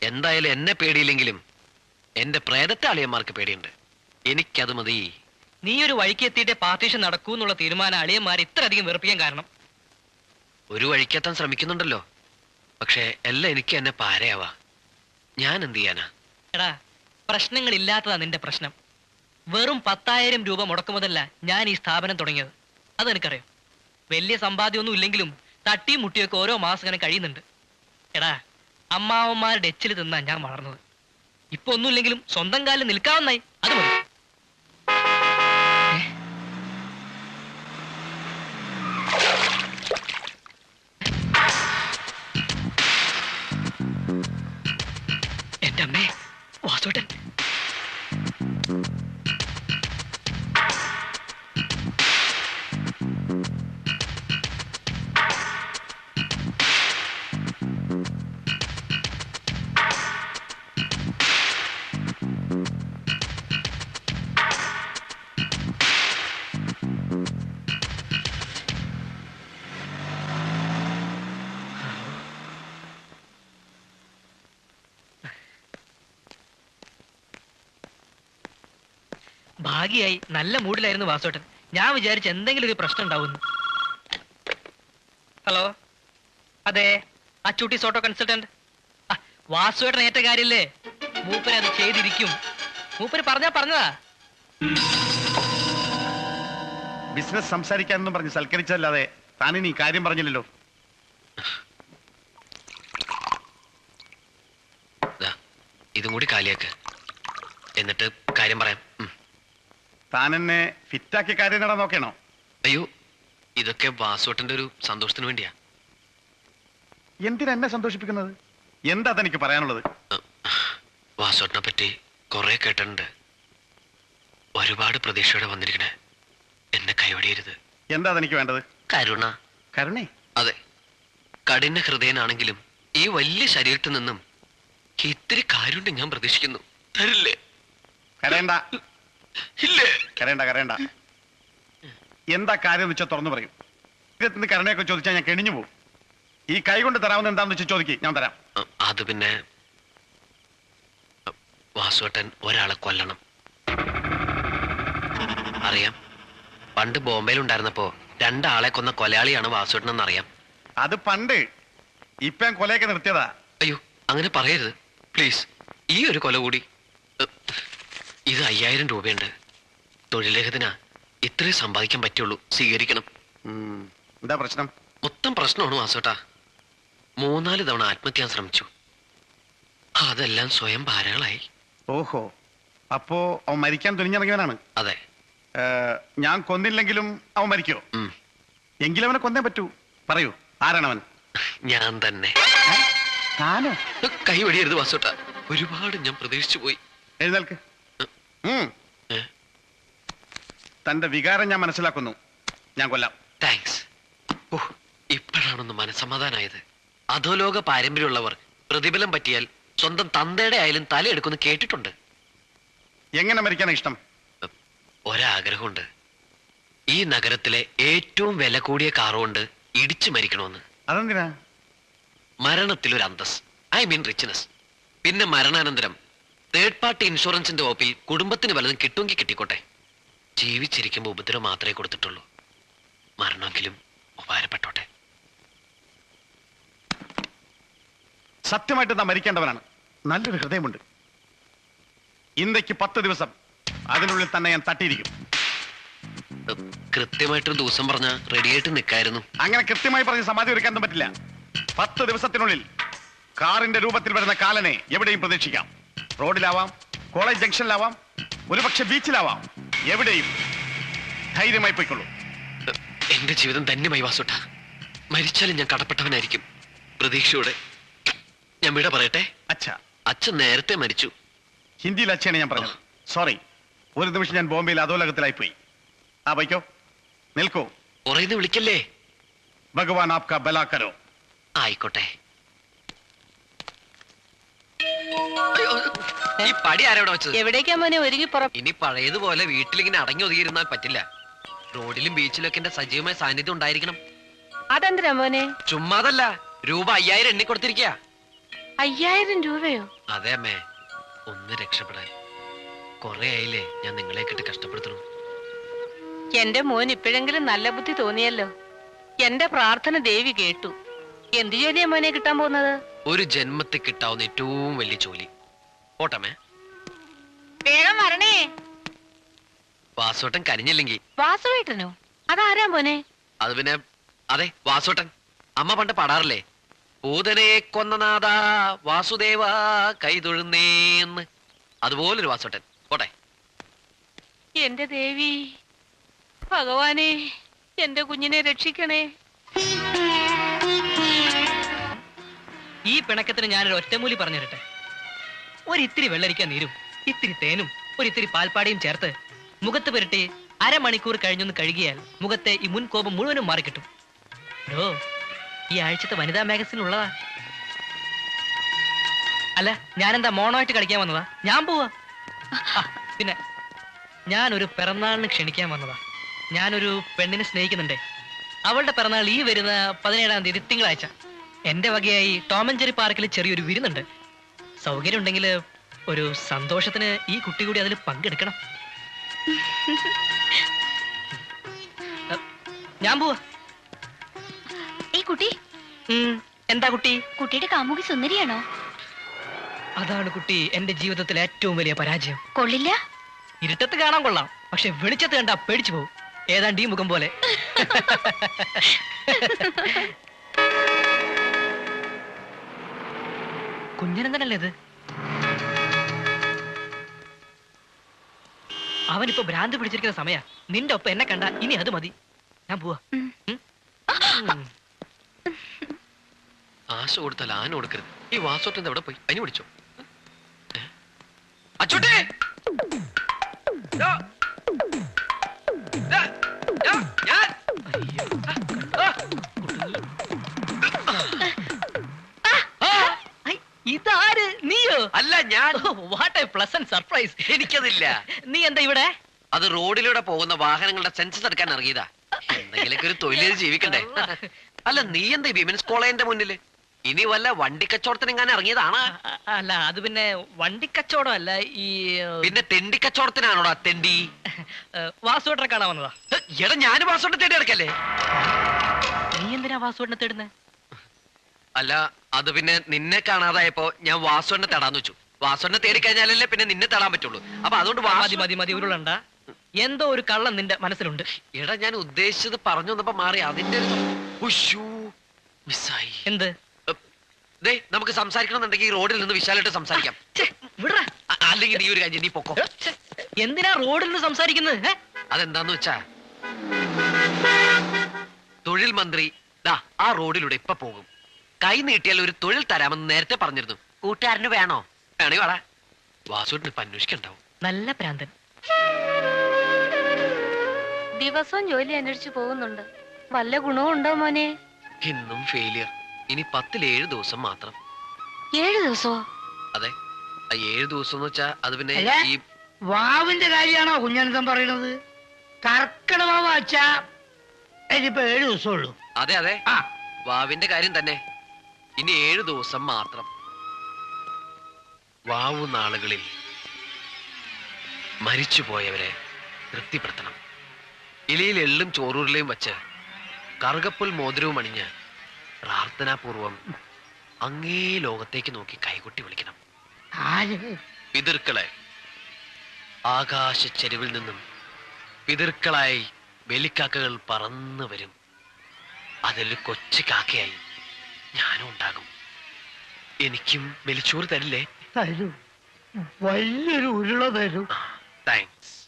എന്തായാലും എന്നെ പേടിയില്ലെങ്കിലും എന്റെ പ്രേതത്തെ അളിയന്മാർക്ക് പേടിയുണ്ട്. എനിക്കത് മതി. നീ ഒരു വഴിക്ക് എത്തിയിട്ടേ പാർട്ടീഷൻ നടക്കൂ എന്നുള്ള തീരുമാനം അളിയന്മാർ ഇത്ര അധികം വെറുപ്പിക്കാൻ കാരണം. ഒരു വഴിക്കെത്താൻ ശ്രമിക്കുന്നുണ്ടല്ലോ, പക്ഷെ എല്ലാം എനിക്ക് എന്നെ പാരയാവാ. ഞാൻ എന്ത് ചെയ്യാനാ? എടാ, പ്രശ്നങ്ങളില്ലാത്തതാ നിന്റെ പ്രശ്നം. വെറും 10,000 രൂപ മുടക്കുമുതല്ല ഞാൻ ഈ സ്ഥാപനം തുടങ്ങിയത്. അതെനിക്കറിയാം. വലിയ സമ്പാദ്യമൊന്നും ഇല്ലെങ്കിലും തട്ടിയും മുട്ടിയൊക്കെ ഓരോ മാസം ഇങ്ങനെ കഴിയുന്നുണ്ട്. എടാ, അമ്മാവന്മാരുടെ എച്ചിൽ തിന്നാ ഞാൻ വളർന്നത്. ഇപ്പൊ ഒന്നുമില്ലെങ്കിലും സ്വന്തം കാലിൽ നിൽക്കാവുന്നായി. അത് മതി. എന്റെ അമ്മേ, വാസോട്ടൻ. ഭാഗ്യായി, നല്ല മൂഡിലായിരുന്നു വാസോട്ടൻ. ഞാൻ വിചാരിച്ച എന്തെങ്കിലും ഒരു പ്രശ്നം ഉണ്ടാവുന്നു. ഹലോ, അതെ, അച്ചൂട്ടി ഓട്ടോ കൺസൾട്ടന്റ്. വാസുവേട്ടൻ ഏറ്റ കാര്യല്ലേ, മൂപ്പര് അത് ചെയ്തിരിക്കും. മൂപ്പര് പറഞ്ഞതാ. ബിസിനസ് സംസാരിക്കാനെന്നും പറഞ്ഞ് സൽക്കരിച്ചല്ലാതെ താനിനി കാര്യം പറഞ്ഞില്ലല്ലോ. ഇതും കൂടി കാലിയാക്ക്, എന്നിട്ട് കാര്യം പറയാം. താൻ എന്നെ ഫിറ്റാക്കി കാര്യം നേടാൻ നോക്കണോ? അയ്യോ, ഇതൊക്കെ വാസോട്ടന്റെ ഒരു സന്തോഷത്തിന് വേണ്ടിയാ. എന്തിനാ എന്നെ സന്തോഷിപ്പിക്കുന്നത്? എന്താ തനിക്ക് പറയാനുള്ളത്? വാസോട്ടനെ പറ്റി കുറെ കേട്ടിട്ടുണ്ട്. ഒരുപാട് പ്രതീക്ഷയോടെ വന്നിരിക്കണേ. എന്നെ കൈവടിയരുത്. എന്താ തനിക്ക് വേണ്ടത്? കരുണ. കരുണേ? അതെ, കഠിന ഹൃദയനാണെങ്കിലും ഈ വലിയ ശരീരത്തിൽ നിന്നും ഇത്തിരി കാരുണ്യം ഞാൻ പ്രതീക്ഷിക്കുന്നു. തരില്ലേ? കരയണ്ട, ഇല്ലേ? കരയണ്ട, കരയണ്ട. എന്താ കാര്യം എന്ന് വെച്ചാൽ തുറന്നു പറയും. ഇതിന് കരുണയൊക്കെ ചോദിച്ചാൽ ഞാൻ കെണിഞ്ഞു പോകും. ഈ കൈ കൊണ്ട് തരാമെന്ന് എന്താണെന്ന് വെച്ചാൽ ചോദിക്കും, ഞാൻ തരാം. അത് പിന്നെ വാസുവേട്ടൻ ഒരാളെ കൊല്ലണം. അറിയാം, പണ്ട് ബോംബെയിൽ ഉണ്ടായിരുന്നപ്പോ 2 ആളെ കൊന്ന കൊലയാളിയാണ് വാസുവേട്ടൻ എന്നറിയാം. അത് പണ്ട്. ഇപ്പൊ ഞാൻ കൊലയൊക്കെ നിർത്തിയതാ. അയ്യോ, അങ്ങനെ പറയരുത് പ്ലീസ്. ഈ ഒരു കൊല കൂടി. ഇത് 5000 രൂപയുണ്ട്. തൊഴിലേഖത്തിനാ. ഇത്രയും സമ്പാദിക്കാൻ പറ്റുള്ളൂ. സ്വീകരിക്കണം. എന്താ പ്രശ്നം? മൊത്തം പ്രശ്നമാണ് വാസുവേട്ടാ. 3-4 തവണ ആത്മഹത്യ ശ്രമിച്ചു. അതെല്ലാം സ്വയം ഭാരങ്ങളായി. ഓഹോ, അപ്പോ അവൻ മരിക്കാൻ തുനിഞ്ഞിറങ്ങിയവനാണ്? അതെ. ഞാൻ കൊന്നില്ലെങ്കിലും അവൻ മരിക്കോ? എങ്കിലും അവനെ കൊന്നേ പറ്റൂ. പറയൂ, ആരാണവൻ? ഞാൻ തന്നെ. താനോ? കൈ വെടിയരുത് വാസുവേട്ടാ, ഒരുപാട് ഞാൻ പ്രതീക്ഷിച്ചു പോയി. എഴുന്നേൽക്ക്. തന്റെ വികാരം ഞാൻ മനസ്സിലാക്കുന്നു. ഞാൻ കൊല്ലാം. താങ്ക്സ്. ഓ, ഇപ്പോഴാണൊന്ന് മനസ്സമാധാനായത്. അധോലോക പാരമ്പര്യമുള്ളവർ പ്രതിഫലം പറ്റിയാൽ സ്വന്തം തന്തയുടെ ആയാലും തലയെടുക്കുന്നു കേട്ടിട്ടുണ്ട്. എങ്ങനെ മരിക്കാനാ ഇഷ്ടം? ഒരാഗ്രഹമുണ്ട്. ഈ നഗരത്തിലെ ഏറ്റവും വില കൂടിയ കാറുകൊണ്ട് ഇടിച്ചു മരിക്കണമെന്ന്. അതെന്തിനാ? മരണത്തിലൊരു അന്തസ്, ഐ മീൻ റിച്ച്നെസ്. പിന്നെ മരണാനന്തരം തേർഡ് പാർട്ടി ഇൻഷുറൻസിന്റെ ഓപ്പിൽ കുടുംബത്തിന് വല്ലതും കിട്ടുമെങ്കിൽ കിട്ടിക്കോട്ടെ. ജീവിച്ചിരിക്കുമ്പോൾ ഉപദ്രവം മാത്രമേ കൊടുത്തിട്ടുള്ളൂ. മരണമെങ്കിലും ഉപകാരപ്പെട്ടോട്ടെ. സത്യമായിട്ട് നാം മരിക്കേണ്ടവനാണ്. നല്ലൊരു ഹൃദയമുണ്ട്. ഇന്ത്യക്ക് 10 ദിവസം, അതിനുള്ളിൽ തന്നെ ഞാൻ തട്ടിയിരിക്കും. കൃത്യമായിട്ടൊരു ദിവസം പറഞ്ഞ റെഡിയായിട്ട് നിൽക്കായിരുന്നു. അങ്ങനെ കൃത്യമായി പറഞ്ഞ് സമാധി ഒരുക്കാനൊന്നും പറ്റില്ല. 10 ദിവസത്തിനുള്ളിൽ കാറിന്റെ രൂപത്തിൽ വരുന്ന കാലനെ എവിടെയും പ്രതീക്ഷിക്കാം. റോഡിലാവാം, കോളേജ് ജംഗ്ഷനിലാവാം, ഒരുപക്ഷെ ബീച്ചിലാവാം. എവിടെയും ധൈര്യമായി പോയിക്കൊള്ളൂ. എന്റെ ജീവിതം ധന്യമായി വാസുട്ട. മരിച്ചാലും ഞാൻ കടപ്പെട്ടവനായിരിക്കും. പ്രതീക്ഷയോടെ ഞാൻ വിട പറയട്ടെ. അച്ഛൻ നേരത്തെ മരിച്ചു. ഹിന്ദിയിൽ അച്ഛനെ ഞാൻ പറഞ്ഞു. സോറി, ഒരു നിമിഷം ഞാൻ ബോംബെയിൽ അധോലോകത്തിലായി പോയി. ആ വയ്ക്കോ, നിൽക്കൂ. ഉറയിന്ന് വിളിക്കല്ലേ. ഭഗവാൻ ആപ്കാ ബലാ കരോ. ആയിക്കോട്ടെ. ഈ പടി ആരവിടെ വെച്ചത്? എവിടേക്കാ മോനെ ഒരുങ്ങി ഇനി പഴയതുപോലെ വീട്ടിലിങ്ങനെ അടങ്ങി ഒതുങ്ങിയിരുന്നാൽ പറ്റില്ല. റോഡിലും ബീച്ചിലൊക്കെ എന്റെ സജീവമായ സാന്നിധ്യം ഉണ്ടായിരിക്കണം. അതെന്തിനാ മോനെ? ചുമ്മാതല്ല, രൂപ 5000 എണ്ണി കൊടുത്തിരിക്കുക. 5000 രൂപയോ? അതെ അമ്മേ, ഒന്ന് രക്ഷപ്പെടാൻ. കൊറേ ആയില്ലേ ഞാൻ നിങ്ങളെ കിട്ടി കഷ്ടപ്പെടുത്തണു. എന്റെ മോൻ ഇപ്പോഴെങ്കിലും നല്ല ബുദ്ധി തോന്നിയല്ലോ. എന്റെ പ്രാർത്ഥന ദേവി കേട്ടു. എന്ത് ജോലിയാ മോനെ കിട്ടാൻ പോകുന്നത്? ഒരു ജന്മത്തിൽ കിട്ടാവുന്ന ഏറ്റവും വലിയ ജോലി. പോട്ടമ്മേ. വേഗം വരണേ. വാസോട്ടൻ കനിഞ്ഞില്ലെങ്കിൽ. വാസുവേട്ടനോ? അതാരാ മോനെ? അത് പിന്നെ അതെ, വാസോട്ടൻ. അമ്മ പണ്ട് പാടാറില്ലേ, പൂതനയെ കൊന്നനാഥ വാസുദേവ കൈതൊഴുന്നേന്ന്. അതുപോലൊരു വാസോട്ടൻ. പോട്ടെ. എന്റെ ദേവി ഭഗവാനെ, എന്റെ കുഞ്ഞിനെ രക്ഷിക്കണേ. ഈ പിണക്കത്തിന് ഞാനൊരു ഒറ്റമൂലി പറഞ്ഞു തരട്ടെ. ഒരിത്തിരി വെള്ളരിക്കാൻ നീരും ഇത്തിരി തേനും ഒരിത്തിരി പാൽപ്പാടിയും ചേർത്ത് മുഖത്ത് പുരട്ടി അരമണിക്കൂർ കഴിഞ്ഞൊന്ന് കഴുകിയാൽ മുഖത്തെ ഈ മുൻകോപം മുഴുവനും മാറിക്കിട്ടും. ഓ, ഈ ആഴ്ചത്തെ വനിതാ മാഗസിനുള്ളതാ. അല്ല, ഞാനെന്താ മോണോയിട്ട് കളിക്കാൻ വന്നതാ? ഞാൻ പോവാ. പിന്നെ ഞാനൊരു പിറന്നാളിന് ക്ഷണിക്കാൻ വന്നതാ. ഞാനൊരു പെണ്ണിനെ സ്നേഹിക്കുന്നുണ്ടേ. അവളുടെ പിറന്നാൾ ഈ വരുന്ന 17-ാം തീയതി തിങ്കളാഴ്ച. എന്റെ വകയായി ടോം ആൻഡ് ജെറി പാർക്കിൽ ചെറിയൊരു വിരുന്നുണ്ട്. സൗകര്യം ഉണ്ടെങ്കിൽ ഒരു സന്തോഷത്തിന് ഈ കുട്ടി കൂടി അതിൽ പങ്കെടുക്കണം. ഞാൻ പോവാ. ഈ കുട്ടി എന്താ കുട്ടി? കുട്ടിയുടെ കാമുകി സുന്ദരിയാണോ? അതാണ് കുട്ടി എന്റെ ജീവിതത്തിലെ ഏറ്റവും വലിയ പരാജയം. കൊള്ളില്ല. ഇരുട്ടത്ത് കാണാൻ കൊള്ളാം, പക്ഷെ വെളിച്ചത്ത് കണ്ടാ പേടിച്ചു പോകും. ഏതാണ്ട് ഈ മുഖം പോലെ. കുഞ്ഞനന്തനല്ലേ ഇത്? അവനിപ്പോ ഭ്രാന്ത് പിടിച്ചിരിക്കുന്ന സമയ. നിന്റെ ഒപ്പം എന്നെ കണ്ട ഇനി അത് മതി. ഞാൻ പോവാ. ആശ കൊടുത്താൽ ആന കൊടുക്കരുത്. ഈ വാസോട്ടൻ എവിടെ പോയി? പനി പിടിച്ചോ? അച്ചോട്ടെ, ഇതാര്? നീയോ? അല്ല, ഞാൻ. What a pleasant surprise. എനിക്കതില്ല. നീ എന്താ ഇവിടെ? അത് റോഡിലൂടെ പോകുന്ന വാഹനങ്ങളുടെ സെൻസസ് എടുക്കാൻ ഇറങ്ങിയതാ. എന്തെങ്കിലൊക്കെ ഒരു തൊഴിൽ ജീവിക്കണ്ടേ? അല്ല, നീ എന്താ ഈ വിമൻസ് കോളേജിന്റെ മുന്നില്? ഇനി വല്ല വണ്ടിക്കച്ചവടത്തിന് എങ്ങാനും ഇറങ്ങിയതാണാ? അല്ല, അത് പിന്നെ വണ്ടിക്കച്ചവടം അല്ല, ഈ പിന്നെ തെണ്ടിക്കച്ചവടത്തിനാണോടാ തെണ്ടി? വാസുവേട്ടനെ കാണാൻ വന്നതാ. എടാ, ഞാൻ വാസോട്ടനെ തേടി ഇറക്കല്ലേ? നീ എന്തിനാ വാസുവേട്ടനെ തേടുന്നേ? അല്ല, അത് പിന്നെ നിന്നെ കാണാതായപ്പോ ഞാൻ വാസോട്ടനെ തേടാന്ന് വെച്ചു. വാസോട്ടനെ തേടി കഴിഞ്ഞാലല്ലേ പിന്നെ നിന്നെ തേടാൻ പറ്റുള്ളൂ. അപ്പൊ അതുകൊണ്ട് മതി മതി മതി, ഉരുളണ്ട. എന്തോ ഒരു കള്ളം നിന്റെ മനസ്സിലുണ്ട്. എടാ, ഞാൻ ഉദ്ദേശിച്ചത് പറഞ്ഞു വന്നപ്പോ മാറി. അതിന്റെ മിസ്സായി. എന്ത്? ദേ, നമുക്ക് സംസാരിക്കണമെന്നുണ്ടെങ്കിൽ ഈ റോഡിൽ നിന്ന് വിശാലായിട്ട് സംസാരിക്കാം. അല്ലെങ്കിൽ നീ ഒരു കാര്യം, നീ പൊക്കോ. എന്തിനാ റോഡിൽ നിന്ന് സംസാരിക്കുന്നത്? അതെന്താന്ന് വെച്ചാ, തൊഴിൽ മന്ത്രി ദാ ആ റോഡിലൂടെ ഇപ്പൊ പോകും. കൈ നീട്ടിയാൽ ഒരു തൊഴിൽ തരാമെന്ന് നേരത്തെ പറഞ്ഞിരുന്നു. കൂട്ടുകാരന് വേണോ? വേണേ വാടാ. വാസുവിന് ഇപ്പൊ അന്വേഷിക്കണ്ടാവും. നല്ല പ്രാന്തൻ. ദിവസവും ജോലി അന്വേഷിച്ചു പോകുന്നുണ്ട്. വല്ല ഗുണവും ഉണ്ടോ മോനെ? ഇന്നും ഫെയിലിയർ. ഇനി 10-7 ദിവസം മാത്രം. 7 ദിവസമോ? അതെ, 7 ദിവസം എന്ന് വെച്ചാ അത് പിന്നെ ഈ വാവിന്റെ കാര്യമാണോ കുഞ്ഞനന്തം പറയണത്? കർക്കിടക വച്ചാ ഇനിയിപ്പോ 7 ദിവസമുള്ളൂ. അതെ അതെ, ആ, വാവിന്റെ കാര്യം തന്നെ. ഇനി 7 ദിവസം മാത്രം. വാവു നാളുകളിൽ മരിച്ചുപോയവരെ തൃപ്തിപ്പെടുത്തണം. ഇലയിൽ എള്ളും ചോറൂരിലെയും വച്ച് കറുകപ്പുൽ മോതിരവും അണിഞ്ഞ് പ്രാർത്ഥനാപൂർവം അങ്ങേ ലോകത്തേക്ക് നോക്കി കൈകൊട്ടി വിളിക്കണം. ആര്? പിതൃക്കളെ. ആകാശച്ചെരുവിൽ നിന്നും പിതൃക്കളായി വെലിക്കാക്കകൾ പറന്നു വരും. അതിൽ കൊച്ചു കാക്കയായി ഞാനും ഉണ്ടാകും. എനിക്കും വെലിച്ചോറ് തരില്ലേ? തരൂ, വലിയൊരു ഉരുള തരൂ. താങ്ക്സ്.